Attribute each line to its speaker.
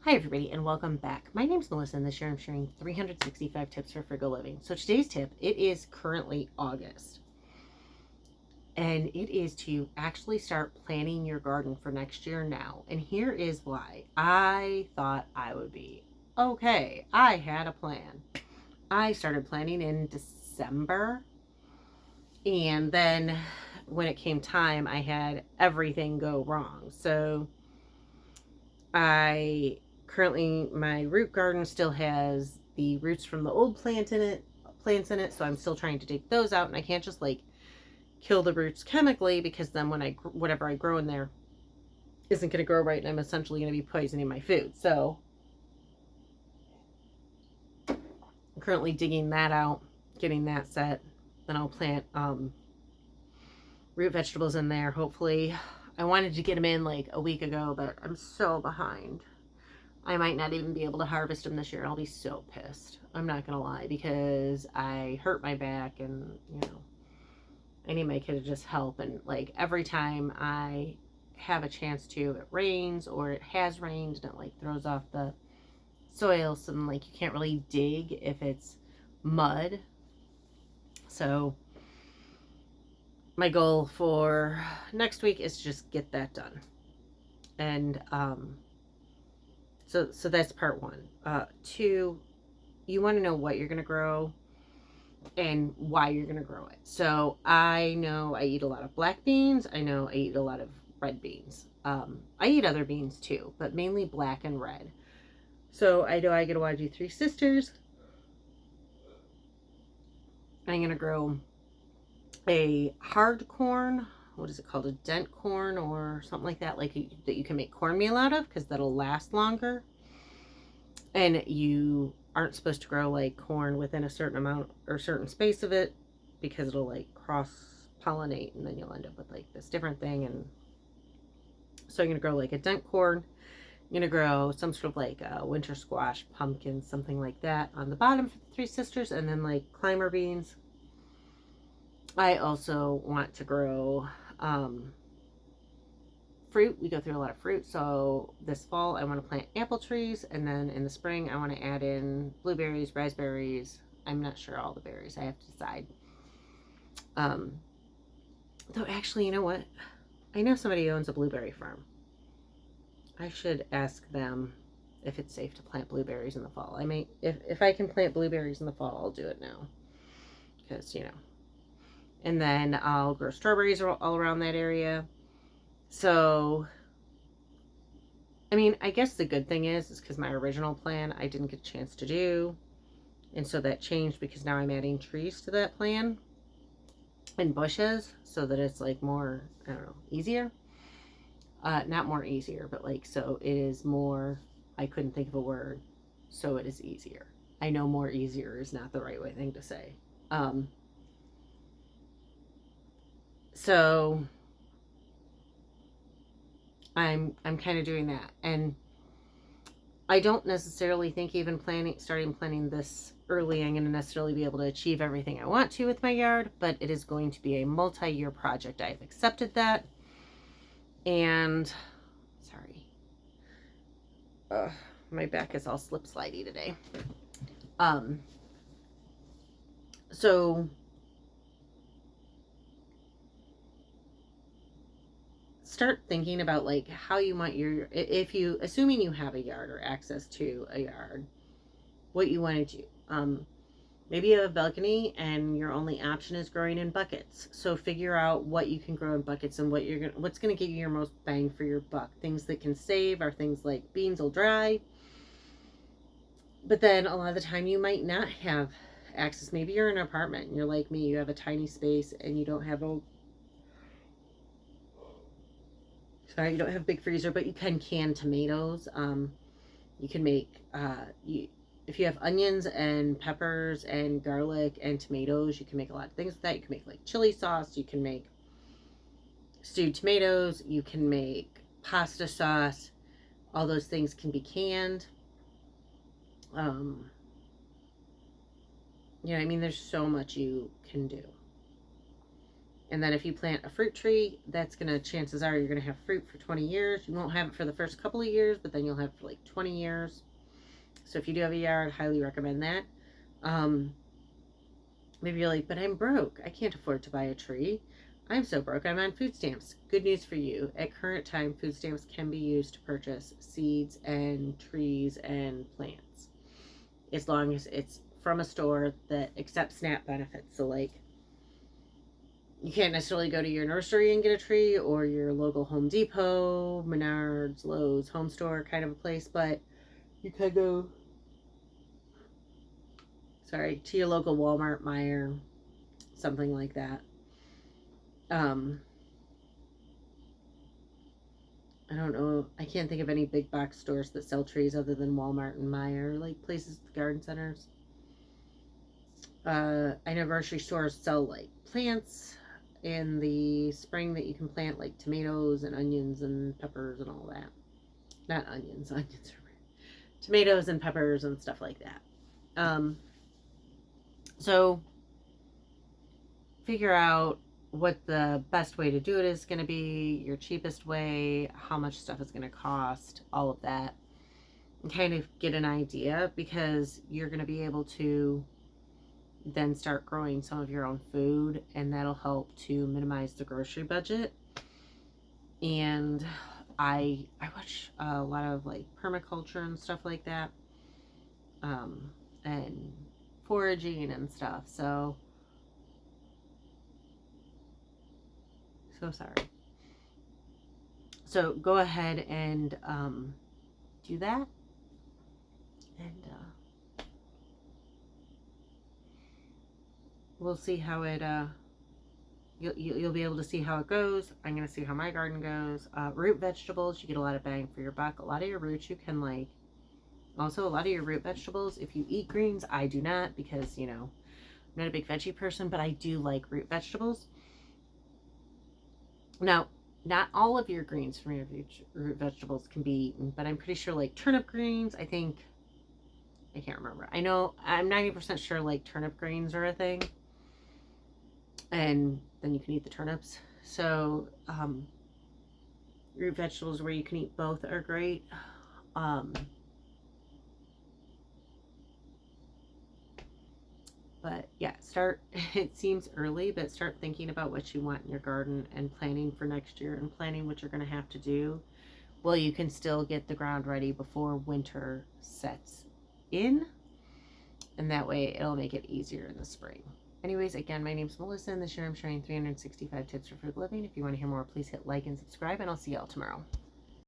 Speaker 1: Hi everybody and welcome back. My name's Melissa and this year I'm sharing 365 tips for frugal living. So today's tip, it is currently August. And it is to actually start planning your garden for next year now. And here is why. I thought I would be okay. I had a plan. I started planning in December. And then when it came time, I had everything go wrong. So my root garden still has the roots from the old plants in it, so I'm still trying to dig those out, and I can't just like kill the roots chemically because then when whatever I grow in there isn't going to grow right, and I'm essentially going to be poisoning my food. So I'm currently digging that out, getting that set. Then I'll plant root vegetables in there. Hopefully, I wanted to get them in like a week ago, but I'm so behind. I might not even be able to harvest them this year. I'll be so pissed. I'm not going to lie, because I hurt my back and, I need my kid to just help. And like every time I have a chance to, it rains or it has rained and it like throws off the soil. So then like you can't really dig if it's mud. So my goal for next week is to just get that done. And, so that's part one. Two, you want to know what you're going to grow and why you're going to grow it. So I know I eat a lot of black beans. I know I eat a lot of red beans. I eat other beans too, but mainly black and red. So I know I'm going to want to do Three Sisters. I'm going to grow a hard corn. What is it called? A dent corn or something like that, that you can make cornmeal out of, because that'll last longer. And you aren't supposed to grow like corn within a certain amount or certain space of it, because it'll like cross pollinate and then you'll end up with like this different thing. And so I'm gonna grow like a dent corn. I'm gonna grow some sort of like a winter squash, pumpkin, something like that on the bottom for the Three Sisters, and then like climber beans. I also want to grow fruit. We go through a lot of fruit. So this fall I want to plant apple trees, and then in the spring I want to add in blueberries, raspberries. I'm not sure all the berries. I have to decide. Though actually, you know what? I know somebody who owns a blueberry farm. I should ask them if it's safe to plant blueberries in the fall. I may, if I can plant blueberries in the fall, I'll do it now, because and then I'll grow strawberries all around that area. So I mean, I guess the good thing is because my original plan I didn't get a chance to do. And so that changed because now I'm adding trees to that plan and bushes, so that it's like more, I don't know, easier. Not more easier, but like, so it is more, I couldn't think of a word. So it is easier. I know more easier is not the right way thing to say. So I'm kind of doing that. And I don't necessarily think even starting planning this early, I'm going to necessarily be able to achieve everything I want to with my yard, but it is going to be a multi-year project. I've accepted that. And sorry, my back is all slip slidey today. So start thinking about like how you want assuming you have a yard or access to a yard, what you want to do. Maybe you have a balcony and your only option is growing in buckets. So figure out what you can grow in buckets and what's going to give you your most bang for your buck. Things that can save are things like beans will dry. But then a lot of the time you might not have access. Maybe you're in an apartment and you're like me, you have a tiny space and you don't have you don't have a big freezer, but you can tomatoes. You can make if you have onions and peppers and garlic and tomatoes, you can make a lot of things with that. You can make like chili sauce. You can make stewed tomatoes. You can make pasta sauce. All those things can be canned. I mean, there's so much you can do. And then if you plant a fruit tree, that's going to, chances are you're going to have fruit for 20 years. You won't have it for the first couple of years, but then you'll have it for like 20 years. So if you do have a yard, highly recommend that. Maybe you're like, but I'm broke. I can't afford to buy a tree. I'm so broke. I'm on food stamps. Good news for you. At current time, food stamps can be used to purchase seeds and trees and plants, as long as it's from a store that accepts SNAP benefits. So, like, you can't necessarily go to your nursery and get a tree, or your local Home Depot, Menards, Lowe's, home store kind of a place, but you could go, to your local Walmart, Meijer, something like that. I don't know. I can't think of any big box stores that sell trees other than Walmart and Meijer, like places, garden centers. I know grocery stores sell like plants in the spring that you can plant, like tomatoes and onions and peppers and all that. Not onions, onions are tomatoes and peppers and stuff like that. So figure out what the best way to do it is going to be, your cheapest way, how much stuff is going to cost, all of that, and kind of get an idea, because you're going to be able to then start growing some of your own food, and that'll help to minimize the grocery budget. And I watch a lot of like permaculture and stuff like that, and foraging and stuff. So sorry. So go ahead and do that, and we'll see how it. You'll be able to see how it goes. I'm gonna see how my garden goes. Root vegetables, you get a lot of bang for your buck. A lot of your roots you can like. Also, a lot of your root vegetables, if you eat greens, I do not, because I'm not a big veggie person, but I do like root vegetables. Now, not all of your greens from your root vegetables can be eaten, but I'm pretty sure like turnip greens, I can't remember. I know I'm 90% sure like turnip greens are a thing, and then you can eat the turnips. So root vegetables where you can eat both are great. But yeah, it seems early, but start thinking about what you want in your garden and planning for next year, and planning what you're going to have to do. Well, you can still get the ground ready before winter sets in, and that way it'll make it easier in the spring. Anyways, again, my name's Melissa, and this year I'm sharing 365 tips for frugal living. If you want to hear more, please hit like and subscribe, and I'll see y'all tomorrow.